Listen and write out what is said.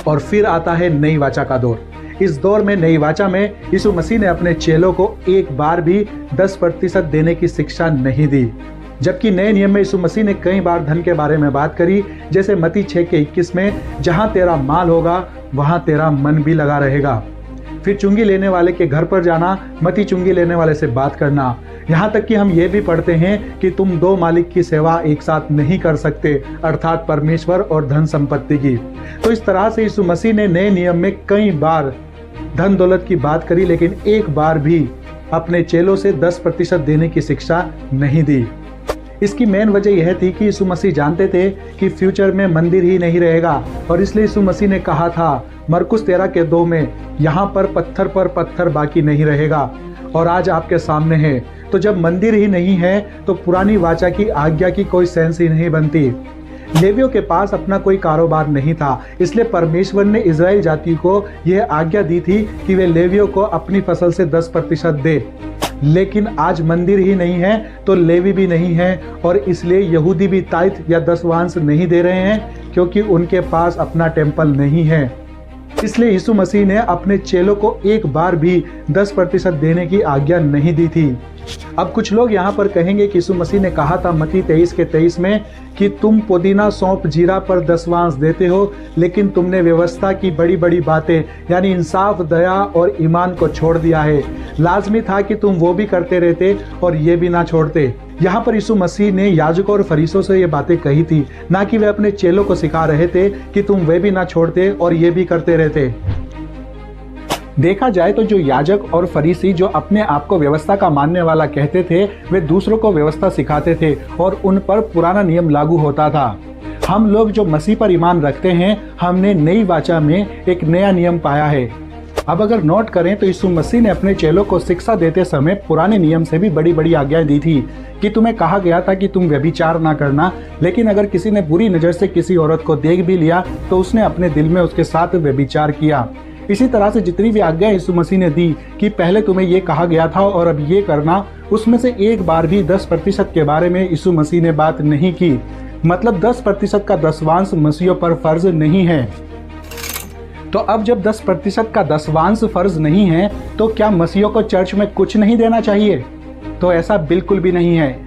और फिर आता है नई वाचा का दौर। इस दौर में नई वाचा में यीशु मसीह ने अपने चेलों को एक बार भी 10% देने की शिक्षा नहीं दी, जबकि नए नियम में यीशु मसीह ने कई बार धन के बारे में बात करी, जैसे मत्ती 6:21 में, जहां तेरा माल होगा वहां तेरा मन भी लगा रहेगा। फिर चुंगी लेने वाले के घर पर जाना, मती चुंगी लेने वाले से बात करना। यहाँ तक कि हम ये भी पढ़ते हैं कि तुम दो मालिक की सेवा एक साथ नहीं कर सकते, अर्थात परमेश्वर और धन संपत्ति की। तो इस तरह से यीशु मसीह ने नए नियम में कई बार धन दौलत की बात करी, लेकिन एक बार भी अपने चेलों से 10% देने की शिक्षा नहीं दी। इसकी मेन वजह यह थी कि यीशु मसीह जानते थे कि फ्यूचर में मंदिर ही नहीं रहेगा, और इसलिए यीशु मसीह ने कहा था मरकुस 13:2 में, यहाँ पर पत्थर बाकी नहीं रहेगा, और आज आपके सामने है। तो जब मंदिर ही नहीं है तो पुरानी वाचा की आज्ञा की कोई सेंस ही नहीं बनती। लेवियों के पास अपना कोई कारोबार नहीं था, इसलिए परमेश्वर ने इजराइल जाति को यह आज्ञा दी थी कि वे लेवियों को अपनी फसल से 10% दे। लेकिन आज मंदिर ही नहीं है तो लेवी भी नहीं है, और इसलिए यहूदी भी ताइथ या 10वांश नहीं दे रहे हैं, क्योंकि उनके पास अपना टेम्पल नहीं है। इसलिए यीशु मसीह ने अपने चेलों को एक बार भी 10% देने की आज्ञा नहीं दी थी। अब कुछ लोग यहाँ पर कहेंगे कि यीशु मसीह ने कहा था मत्ती 23:23 में कि तुम पुदीना, सौंफ, जीरा पर 10वांश देते हो, लेकिन तुमने व्यवस्था की बड़ी बड़ी बातें यानी इंसाफ, दया और ईमान को छोड़ दिया है। लाजमी था कि तुम वो भी करते रहते और ये भी ना छोड़ते। यहाँ पर यीशु मसीह ने याजकों और फरीसों से ये बातें कही थी, ना कि वे अपने चेलों को सिखा रहे थे कि तुम वे भी ना छोड़ते और ये भी करते रहते। देखा जाए तो जो याजक और फरीसी जो अपने आप को व्यवस्था का मानने वाला कहते थे, वे दूसरों को व्यवस्था सिखाते थे और उन पर पुराना नियम लागू होता था। हम लोग जो मसीह पर ईमान रखते हैं, हमने नई वाचा में एक नया नियम पाया है। अब अगर नोट करें तो यीशु मसीह ने अपने चेलों को शिक्षा देते समय पुराने नियम से भी बड़ी बड़ी आज्ञाएं दी थी कि तुम्हें कहा गया था कि तुम व्यभिचार ना करना, लेकिन अगर किसी ने बुरी नज़र से किसी औरत को देख भी लिया तो उसने अपने दिल में उसके साथ व्यभिचार किया। इसी तरह से जितनी भी आज्ञा यीशु मसीह ने दी कि पहले तुम्हें ये कहा गया था और अब ये करना, उसमें से एक बार भी 10% के बारे में यीशु मसीह ने बात नहीं की। मतलब 10% का 10वांश मसीहों पर फर्ज नहीं है। तो अब जब 10% का 10वांश फर्ज नहीं है, तो क्या मसीहों को चर्च में कुछ नहीं देना चाहिए? तो ऐसा बिल्कुल भी नहीं है।